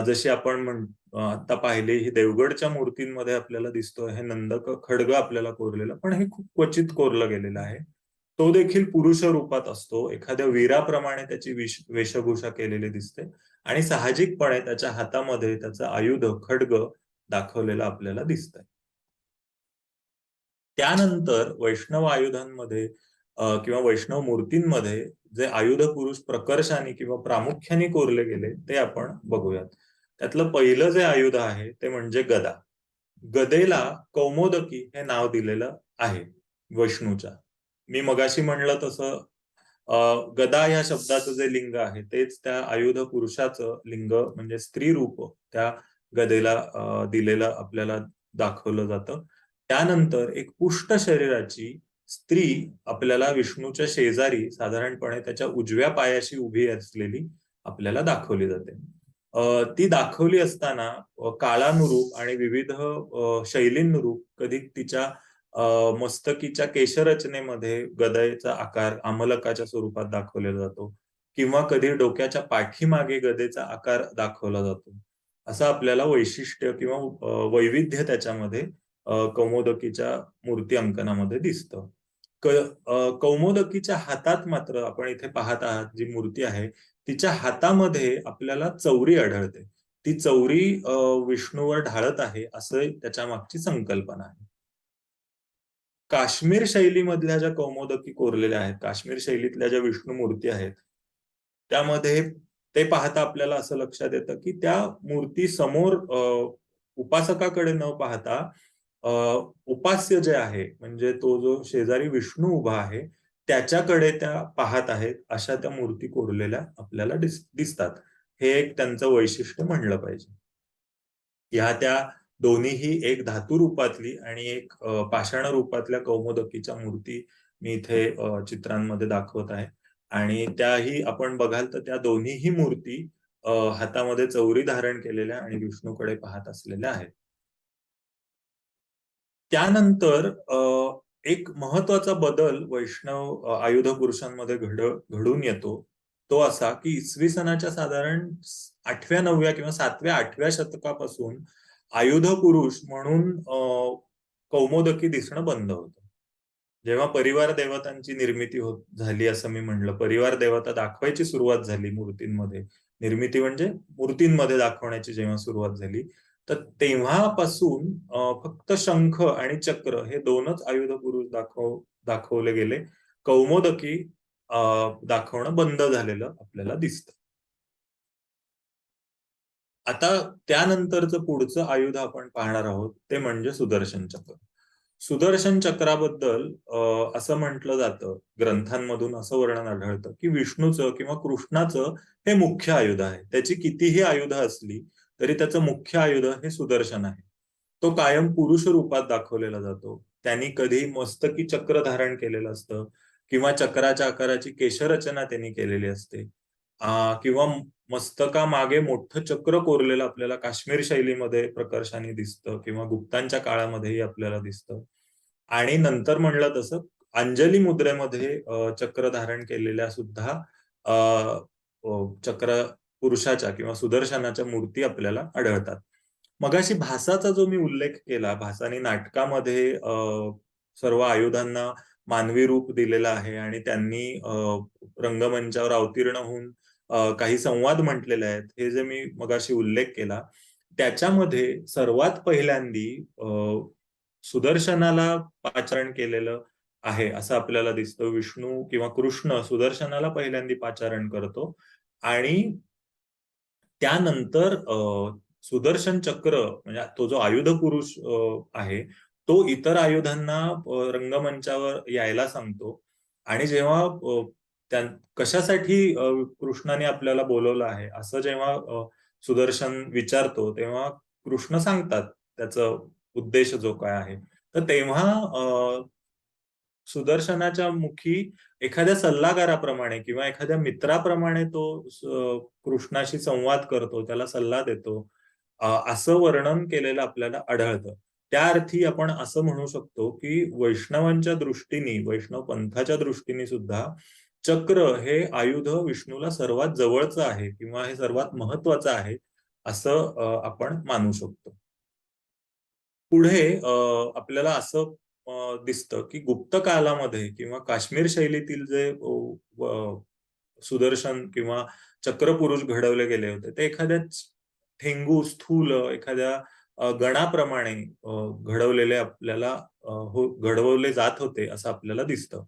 जशी आपण आता पाहिली ही देवगडच्या मूर्तींमध्ये आपल्याला दिसतोय हे नंदक खड्ग आपल्याला कोरलेलं, पण हे खूप क्वचित कोरलं गेलेलं आहे. तो देखील पुरुष रूपात असतो. एखाद्या वीराप्रमाणे त्याची वेशभूषा केलेली दिसते आणि साहजिकपणे त्याच्या हातामध्ये त्याचं आयुध खड्ग दाखवलेलं आपल्याला दिसतंय. त्यानंतर वैष्णव आयुधांमध्ये किंवा वैष्णव मूर्तींमध्ये जे आयुध पुरुष प्रकर्षाने किंवा प्रामुख्याने कोरले गेले ते आपण बघूयात. त्यातलं पहिलं जे आयुध आहे ते म्हणजे गदा. गदेला कौमोदकी हे नाव दिलेलं आहे विष्णूच्या. मी मगाशी म्हणलं तसं गदा ह्या शब्दाचं जे लिंग आहे तेच त्या आयुध पुरुषाचं लिंग म्हणजे स्त्री रूप त्या गदेला दिलेलं आपल्याला दाखवलं जातं. त्यानंतर एक पुष्ट शरीराची स्त्री आपल्याला विष्णूच्या शेजारी साधारणपणे त्याच्या उजव्या पायाशी उभी असलेली आपल्याला दाखवली जाते. ती दाखवली असताना काळानुरूप आणि विविध शैलींनुरूप कधी तिच्या मस्तकीच्या केशरचनेमध्ये गदेचा आकार आमलकाच्या स्वरूपात दाखवलेला जातो किंवा कधी डोक्याच्या पाठीमागे गदेचा आकार दाखवला जातो. असं आपल्याला वैशिष्ट्य किंवा वैविध्य त्याच्यामध्ये कौमोदकीच्या मूर्ती अंकनामध्ये दिसतं. कौमोदकीच्या हातात मात्र आपण इथे पाहत आहात जी मूर्ती आहे, तिच्या हातामध्ये आपल्याला चौरी आढळते. ती चौरी विष्णूवर ढाळत आहे, असं त्याच्या मागची संकल्पना आहे. काश्मीर शैलीमधल्या ज्या कौमोदकी कोरलेल्या आहेत, काश्मीर शैलीतल्या ज्या विष्णू मूर्ती आहेत, त्यामध्ये ते पाहता आपल्याला असं लक्षात येतं, की त्या मूर्ती समोर उपासकाकडे न पाहता अ, उपास्य जे आहे, म्हणजे तो जो शेजारी विष्णू उभा आहे, त्याच्याकडे त्या पाहत आहेत, अशा त्या मूर्ती कोरलेल्या आपल्याला दिसतात. हे एक त्यांचं वैशिष्ट्य म्हणलं पाहिजे. ह्या त्या दोन्हीही एक धातू रूपातली आणि एक पाषाण रूपातल्या कौमोदकीच्या मूर्ती मी इथे चित्रांमध्ये दाखवत आहे आणि त्याही आपण बघाल तर त्या दोन्हीही मूर्ती हातामध्ये चौरी धारण केलेल्या आणि विष्णूकडे पाहत असलेल्या आहेत. त्यानंतर एक महत्वाचा बदल वैष्णव आयुध पुरुषांमध्ये घडून येतो. तो असा की इसवी सनाच्या साधारण 8व्या-9व्या किंवा 7व्या-8व्या शतकापासून आयुध पुरुष म्हणून कौमोदकी दिसणं बंद होतं. जेव्हा परिवार देवतांची निर्मिती होत झाली असं मी म्हणलं, परिवार देवता दाखवायची सुरुवात झाली मूर्तींमध्ये. निर्मिती म्हणजे मूर्तींमध्ये दाखवण्याची जेव्हा सुरुवात झाली, तर तेव्हापासून फक्त शंख आणि चक्र हे 2च आयुध पुरुष दाखवले गेले. कौमोदकी दाखवणं बंद झालेलं आपल्याला दिसतं. आता त्यानंतरचं पुढचं आयुध आपण पाहणार आहोत, ते म्हणजे सुदर्शन चक्र. सुदर्शन चक्राबद्दल असं म्हटलं जातं, ग्रंथांमधून असं वर्णन आढळतं, की विष्णूचं किंवा कृष्णाचं हे मुख्य आयुध आहे. त्याची कितीही आयुधं असली, तरी त्याचं मुख्य आयुध हे सुदर्शन आहे. तो कायम पुरुष रूपात दाखवलेला जातो. त्यांनी कधी मस्तकी चक्र धारण केलेलं असतं किंवा चक्राच्या आकाराची केशरचना त्यांनी केलेली असते. किंवा मस्तकामागे मोठं चक्र कोरलेलं आपल्याला काश्मीर शैलीमध्ये प्रकर्षाने दिसतं किंवा गुप्तांच्या काळामध्येही आपल्याला दिसतं. आणि नंतर म्हणलं तसं अंजली मुद्रेमध्ये चक्र धारण केलेल्या सुद्धा अ, चक्र पुरुषाच्या किंवा सुदर्शनाच्या मूर्ती आपल्याला आढळतात. मगाशी भासाचा जो मी उल्लेख केला, भासाने नाटकामध्ये सर्व आयुधांना मानवी रूप दिलेलं आहे आणि त्यांनी रंगमंचावर अवतीर्ण होऊन काही संवाद म्हटलेले आहेत. हे जे मी मगाशी उल्लेख केला, त्याच्यामध्ये सर्वात पहिल्यांदी सुदर्शनाला पाचारण केलेलं आहे, असं आपल्याला दिसतं. विष्णू किंवा कृष्ण सुदर्शनाला पहिल्यांदी पाचारण करतो आणि त्यानंतर सुदर्शन चक्र म्हणजे तो जो आयुध पुरुष आहे, तो इतर आयुधांना रंगमंचावर यायला सांगतो आणि जेव्हा त्या कशासाठी कृष्णाने आपल्याला बोलावलं आहे, असं जेव्हा सुदर्शन विचारतो, तेव्हा कृष्ण सांगतात त्याचा उद्देश जो काय आहे. तर तेव्हा सुदर्शनाच्या मुखी एखाद्या सल्लागाराप्रमाणे किंवा एखाद्या मित्राप्रमाणे तो कृष्णाशी संवाद करतो, त्याला सल्ला देतो. असं वर्णन केलेलं आपल्याला आढळतं. त्या अर्थी आपण असं म्हणू शकतो, की वैष्णवांच्या दृष्टीने, वैष्णव पंथाच्या दृष्टीने सुद्धा चक्र हे आयुध विष्णूला सर्वात जवळचं आहे किंवा हे सर्वात महत्वाचं आहे, असं आपण मानू शकतो. पुढे आपल्याला असं दिसतं, की गुप्त कालामध्ये किंवा काश्मीर शैलीतील जे सुदर्शन किंवा चक्रपुरुष घडवले गेले होते, ते एखाद्या ठेंगू, स्थूल एखाद्या गणाप्रमाणे घडवलेले आपल्याला घडवले जात होते, असं आपल्याला दिसतं.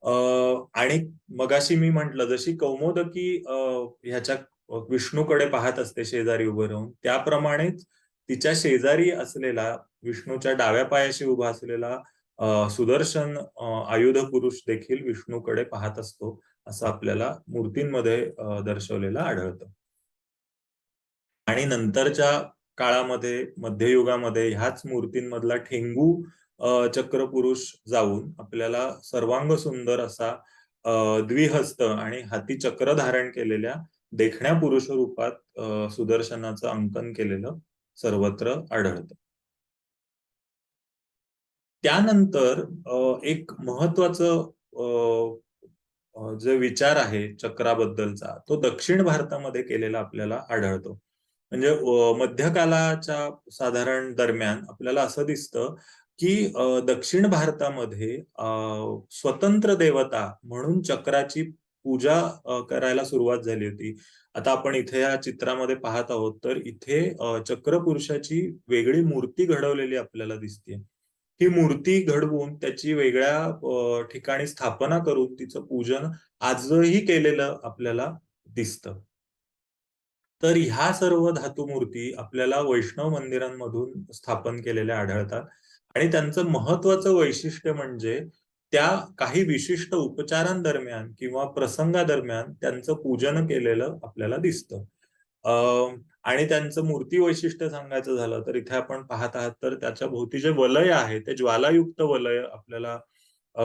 अ, आणि मगाशी मी म्हटलं, जशी कौमोदकी ह्याच्या विष्णूकडे पाहत असते शेजारी उभं राहून, त्याप्रमाणेच तिच्या शेजारी असलेला विष्णूच्या डाव्या पायाशी उभा असलेला सुदर्शन आयुध पुरुष देखील विष्णूकडे पाहत असतो, असं आपल्याला मूर्तींमध्ये दर्शवलेलं आढळतं. आणि नंतरच्या काळामध्ये, मध्ययुगामध्ये ह्याच मूर्तींमधला ठेंगू चक्रपुरुष जाऊन आपल्याला सर्वांग सुंदर असा द्विहस्त आणि हाती चक्र धारण केलेल्या देखण्या पुरुष रूपात सुदर्शनाचं अंकन केलेलं सर्वत्र आढळतं. त्यानंतर एक महत्वाचं जे विचार आहे चक्राबद्दलचा, तो दक्षिण भारतामध्ये केलेला आपल्याला आढळतो. म्हणजे मध्यकालाच्या साधारण दरम्यान आपल्याला असं दिसतं, की दक्षिण भारतामध्ये स्वतंत्र देवता म्हणून चक्राची पूजा करायला सुरुवात झाली होती. आता आपण इथे या चित्रामध्ये पाहत आहोत, तर इथे चक्रपुरुषाची वेगळी मूर्ती घडवलेली आपल्याला दिसते. ही मूर्ती घडवून त्याची वेगळ्या ठिकाणी स्थापना करून तिचं पूजन आजही केलेलं आपल्याला दिसतं. तर ह्या सर्व धातुमूर्ती आपल्याला वैष्णव मंदिरांमधून स्थापन केलेल्या आढळतात आणि त्यांचं महत्वाचं वैशिष्ट्य म्हणजे त्या काही विशिष्ट उपचारांदरम्यान किंवा प्रसंगादरम्यान त्यांचं पूजन केलेलं आपल्याला दिसतं. अ, आणि त्यांचं मूर्ती वैशिष्ट्य सांगायचं झालं तर इथे आपण पाहत आहात तर त्याच्या भोवती जे वलय आहे ते ज्वालायुक्त वलय आपल्याला अ,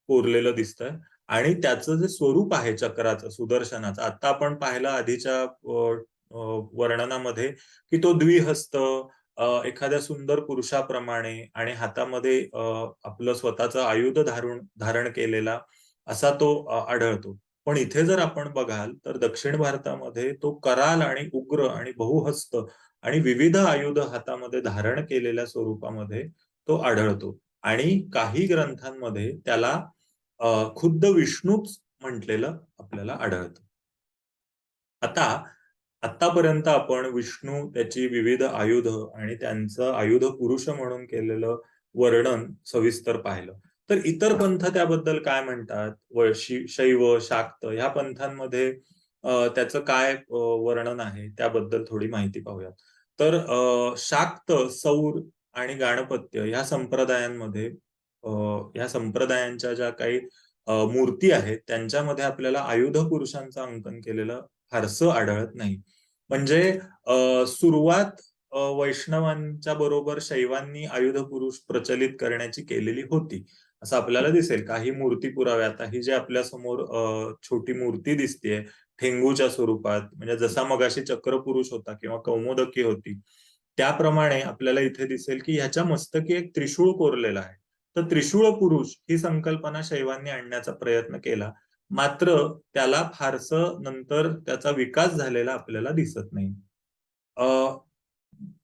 कोरलेलं दिसतंय आणि त्याचं जे स्वरूप आहे चक्राचं, सुदर्शनाचं, आता आपण पाहिलं आधीच्या वर्णनामध्ये, की तो द्विहस्त एखाद्या सुंदर पुरुषाप्रमाणे आणि हातामध्ये आपलं स्वतःचं आयुध धारण केलेला असा तो आढळतो. पण इथे जर आपण बघाल, तर दक्षिण भारतामध्ये तो कराल आणि उग्र आणि बहुहस्त आणि विविध आयुध हातामध्ये धारण केलेल्या स्वरूपामध्ये तो आढळतो. आणि काही ग्रंथांमध्ये त्याला खुद्द विष्णूच म्हटलेलं आपल्याला आढळतं. आता आतापर्यंत आपण विष्णू, त्याची विविध आयुध आणि त्यांचं आयुध पुरुष म्हणून केलेलं वर्णन सविस्तर पाहिलं. तर इतर पंथ त्याबद्दल काय म्हणतात? शैव, शाक्त ह्या पंथांमध्ये त्याचं काय वर्णन आहे त्याबद्दल थोडी माहिती पाहूयात. तर शाक्त, सौर आणि गाणपत्य ह्या संप्रदायांमध्ये ह्या संप्रदायांच्या ज्या काही मूर्ती आहेत त्यांच्यामध्ये आपल्याला आयुध पुरुषांचं अंकन केलेलं फारसं आढळत नाही. म्हणजे सुरुवात वैष्णवांच्या बरोबर शैवांनी आयुध पुरुष प्रचलित करण्याची केलेली होती, असं आपल्याला दिसेल. काही मूर्ती पुरावे आता ही जी आपल्या समोर छोटी मूर्ती दिसतेय ठेंगूच्या स्वरूपात, म्हणजे जसा मगाशी चक्रपुरुष होता किंवा कौमोदकी होती, त्याप्रमाणे आपल्याला इथे दिसेल की ह्याच्या मस्तकी एक त्रिशूळ कोरलेला आहे. तर त्रिशूळ पुरुष ही संकल्पना शैवांनी आणण्याचा प्रयत्न केला. मात्र त्याला फारसं नंतर त्याचा विकास झालेला आपल्याला दिसत नाही.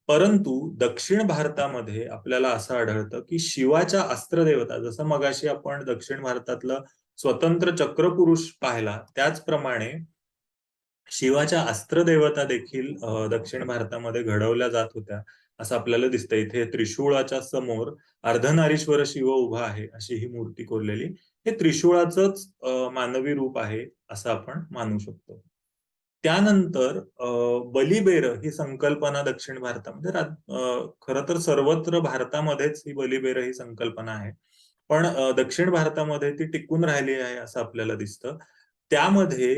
परंतु दक्षिण भारतामध्ये आपल्याला असं आढळतं की शिवाच्या अस्त्रदेवता, जसं मगाशी आपण दक्षिण भारतातलं स्वतंत्र चक्रपुरुष पाहिला, त्याचप्रमाणे शिवाच्या अस्त्रदेवता देखील दक्षिण भारतामध्ये घडवल्या जात होत्या असं आपल्याला दिसतं. इथे त्रिशूळाच्या समोर अर्धनारीश्वर शिव उभा आहे अशी ही मूर्ती कोरलेली. हे त्रिशूळाचंच मानवी रूप आहे असं आपण मानू शकतो. त्यानंतर बलिबेर ही संकल्पना दक्षिण भारतामध्ये खरं तर सर्वत्र भारतामध्येच ही बलिबेर ही संकल्पना आहे. पण दक्षिण भारतामध्ये ती टिकून राहिली आहे असं आपल्याला दिसतं. त्यामध्ये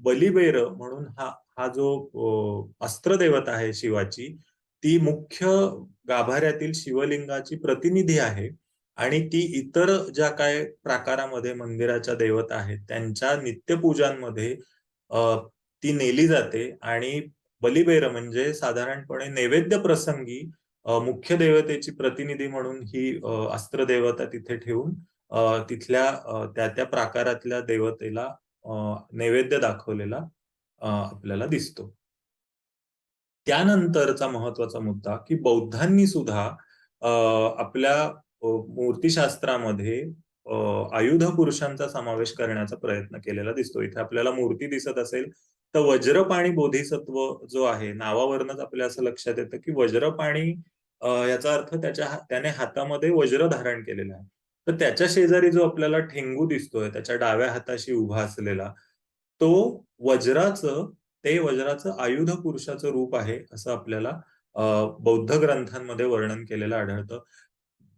बलिबेर म्हणून हा हा जो अस्त्रदेवता आहे शिवाची, ती मुख्य गाभाऱ्यातील शिवलिंगाची प्रतिनिधी आहे आणि ती इतर ज्या काही प्रकारामध्ये मंदिराच्या देवता आहेत त्यांच्या नित्यपूजांमध्ये ती नेली जाते आणि बलिबेर म्हणजे साधारणपणे नैवेद्य प्रसंगी मुख्य देवतेची प्रतिनिधी म्हणून ही अस्त्रदेवता तिथे ठेवून तिथल्या त्या त्या प्रकारातल्या देवतेला नैवेद्य दाखवलेला आपल्याला दिसतो. त्यानंतरचा महत्वाचा मुद्दा की बौद्धांनी सुद्धा आपल्या मूर्तिशास्त्रामध्ये आयुध पुरुषांचा समावेश करण्याचा प्रयत्न केलेला दिसतो. इथे आपल्याला मूर्ती दिसत असेल तर वज्रपाणी बोधिसत्व जो आहे, नावावरूनच आपल्या असं लक्षात येतं की वज्रपाणी याचा अर्थ त्याने हातामध्ये वज्र धारण केलेलं आहे. तर त्याच्या शेजारी जो आपल्याला ठेंगू दिसतोय त्याच्या डाव्या हाताशी उभा असलेला, तो वज्राचं आयुध पुरुषाचं रूप आहे असं आपल्याला बौद्ध ग्रंथांमध्ये वर्णन केलेलं आढळतं.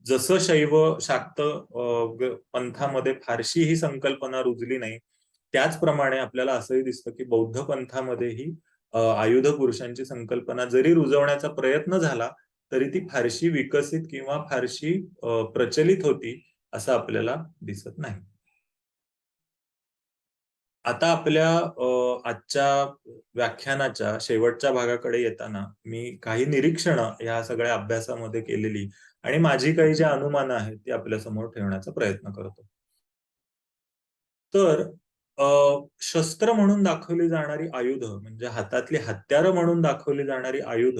जसं शैव शाक्त पंथामध्ये फारशी ही संकल्पना रुजली नाही, त्याचप्रमाणे आपल्याला असंही दिसतं की बौद्ध पंथामध्येही आयुध पुरुषांची संकल्पना जरी रुजवण्याचा प्रयत्न झाला, तरी ती फारशी विकसित किंवा फारशी प्रचलित होती असं आपल्याला दिसत नाही. आता आपल्या आजच्या व्याख्यानाच्या शेवटच्या भागाकडे येताना मी काही निरीक्षणं ह्या सगळ्या अभ्यासामध्ये केलेली आणि माझी काही जी अनुमानं आहेत ती आपल्यासमोर ठेवण्याचा प्रयत्न करतो. तर शस्त्र म्हणून दाखवली जाणारी आयुध म्हणजे हातातली हत्यारं म्हणून दाखवली जाणारी आयुध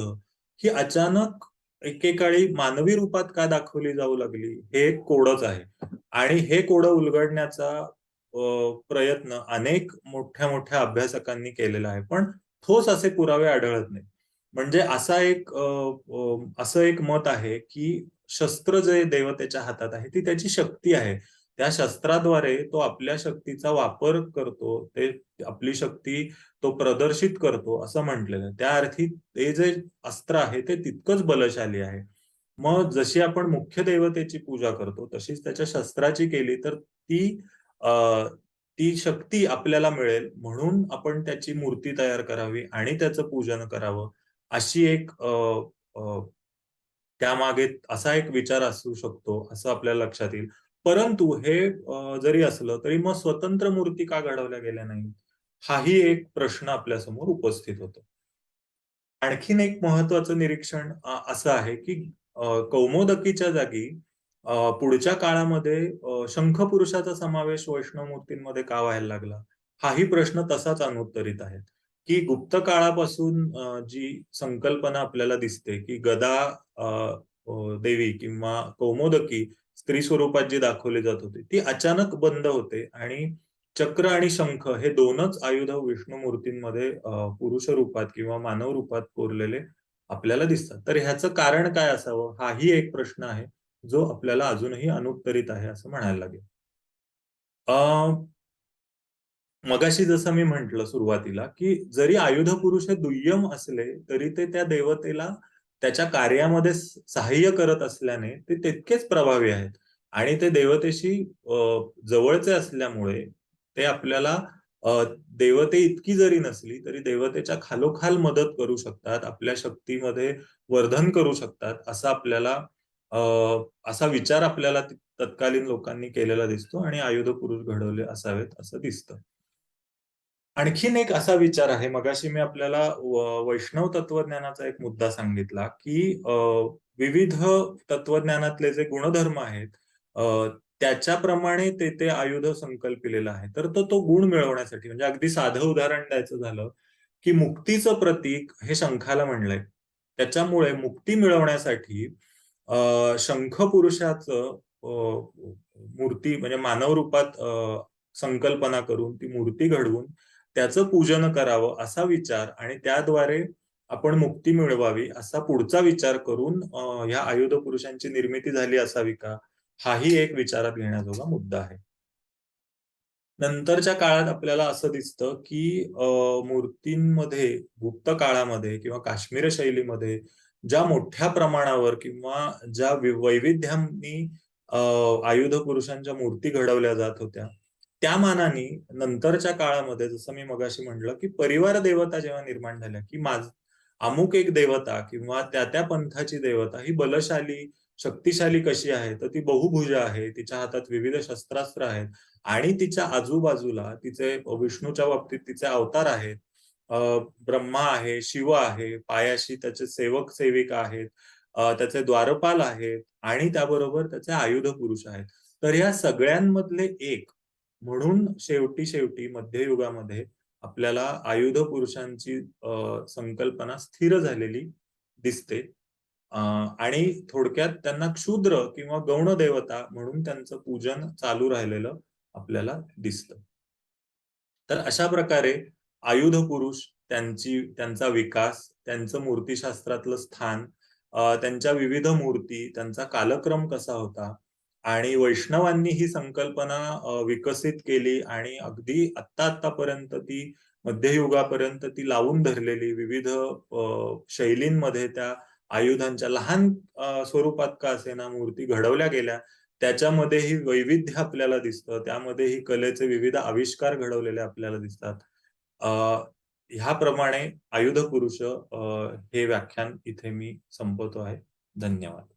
ही अचानक एकेकाळी मानवी रूपात का दाखवली जाऊ लागली, हे एक कोडच आहे. आणि हे कोडं उलगडण्याचा प्रयत्न अनेक मोठ्या-मोठ्या अभ्यासकांनी केलेला आहे. पण ठोस असे पुरावे आढळत नाहीत. म्हणजे असं एक मत आहे, की शस्त्र जे देवतेच्या हातात आहे, ती त्याची शक्ती आहे. त्या शस्त्राद्वारे तो आपल्या शक्तीचा वापर करतो. ते आपली शक्ती तो प्रदर्शित करतो असं म्हटलेलं आहे. त्या अर्थी ते जे अस्त्र आहे ते तितकंच बलशाली आहे. मग जशी आपण मुख्य देवतेची पूजा करतो, तशीच त्याच्या शस्त्राची केली तर ती शक्ती आपल्याला मिळेल म्हणून आपण त्याची मूर्ती तयार करावी आणि त्याचं पूजन करावं, अशी एक त्यामागे असा एक विचार असू शकतो, असं आपल्या लक्षात येईल. परंतु हे जरी असलं तरी मग स्वतंत्र मूर्ती का घडवल्या गेल्या नाहीत? हाही एक प्रश्न आपल्यासमोर उपस्थित होतो. आणखीन एक महत्वाचं निरीक्षण असं आहे, की कौमोदकीच्या जागी पुढच्या काळामध्ये शंखपुरुषाचा समावेश वैष्णव मूर्तींमध्ये का व्हायला लागला? हाही प्रश्न तसाच अनुत्तरित आहे, की गुप्त काळापासून जी संकल्पना आपल्याला दिसते, की गदा देवी किंवा कौमोदकी स्त्री स्वरूपात जी दाखवली जात होती ती अचानक बंद होते आणि चक्र आणि शंख हे दोनच आयुध विष्णू मूर्तींमध्ये पुरुष रूपात किंवा मानव रूपात कोरलेले आपल्याला दिसतात. तर ह्याचं कारण काय असावं? हाही एक प्रश्न आहे, जो आपल्याला अजूनही अनुत्तरित आहे असं म्हणायला लागेल. अ, मगाशी जसं मी म्हटलं सुरुवातीला, की जरी आयुध पुरुष हे दुय्यम असले, तरी ते त्या देवतेला त्याच्या कार्यामध्ये सहाय्य करत असल्याने ते तितकेच प्रभावी आहेत. आणि ते देवतेशी जवळचे असल्यामुळे ते आपल्याला अ, देवते इतकी जरी नसली, तरी देवतेच्या खालोखाल मदत करू शकतात. आपल्या शक्तीमध्ये वर्धन करू शकतात. अ, असा विचार आपल्याला तत्कालीन लोकांनी केलेला दिसतो आणि आयुध पुरुष घडवले असावेत असं दिसतं. आणखीन एक असा विचार आहे, मगाशी मी आपल्याला वैष्णव तत्वज्ञानाचा एक मुद्दा सांगितला, की विविध तत्वज्ञानातले जे गुणधर्म आहेत, अ, त्याच्याप्रमाणे ते आयुध संकल्पिलेलं आहे. तर तो गुण मिळवण्यासाठी म्हणजे अगदी साधं उदाहरण द्यायचं झालं, की मुक्तीचं प्रतीक हे शंखाला म्हणलंय. त्याच्यामुळे मुक्ती मिळवण्यासाठी शंख पुरुषाचं मूर्ती म्हणजे मानव रूपात संकल्पना करून ती मूर्ती घडवून त्याचं पूजन करावं असा विचार आणि त्याद्वारे आपण मुक्ती मिळवावी असा पुढचा विचार करून ह्या आयुध पुरुषांची निर्मिती झाली असावी का? हाही एक विचारात घेण्याजोगा मुद्दा आहे. नंतरच्या काळात आपल्याला असं दिसतं, की मूर्तींमध्ये गुप्त काळामध्ये किंवा काश्मीर शैलीमध्ये ज्या मोठ्या प्रमाणावर किंवा ज्या वैविध्याने अ, आयुध पुरुषांच्या मूर्ती घडवल्या जात होत्या, त्या मानाने नंतरच्या काळामध्ये जसं मी मगाशी म्हटलं, की परिवार देवता जेव्हा निर्माण झाल्या, की अमुक एक देवता किंवा त्या पंथाची देवता ही बलशाली, शक्तिशाली कशी आहे? तर ती बहुभुजा आहे. तिच्या हातात विविध शस्त्रास्त्र आहेत. आणि तिच्या आजूबाजूला तिचे विष्णूच्या बाबतीत तिचे अवतार आहेत. अ, ब्रह्मा आहे, शिव आहे, पायाशी त्याचे सेवक-सेविका आहेत, त्याचे द्वारपाल आहेत आणि त्याबरोबर त्याचे आयुध पुरुष आहेत. तर या सगळ्यांमधले एक म्हणून शेवटी मध्ययुगामध्ये आपल्याला आयुध पुरुषांची संकल्पना स्थिर झालेली दिसते. अ, आणि थोडक्यात त्यांना क्षुद्र किंवा गौण देवता म्हणून त्यांचं पूजन चालू राहिलेलं आपल्याला दिसतं. तर अशा प्रकारे आयुध पुरुष, त्यांचा विकास, त्यांचं मूर्तिशास्त्रातलं स्थान, त्यांच्या विविध मूर्ती, त्यांचा कालक्रम कसा होता आणि वैष्णवांनी ही संकल्पना विकसित केली आणि अगदी आत्तापर्यंत ती मध्ययुगापर्यंत ती लावून धरलेली विविध शैलींमध्ये त्या आयुधांच्या लहान स्वरूपात का असेना मूर्ती घडवल्या गेल्या. त्याच्यामध्येही वैविध्य आपल्याला दिसतं. त्यामध्येही कलेचे विविध आविष्कार घडवलेले आपल्याला दिसतात. अ, ह्याप्रमाणे आयुध पुरुष हे व्याख्यान इथे मी संपवतो आहे. धन्यवाद.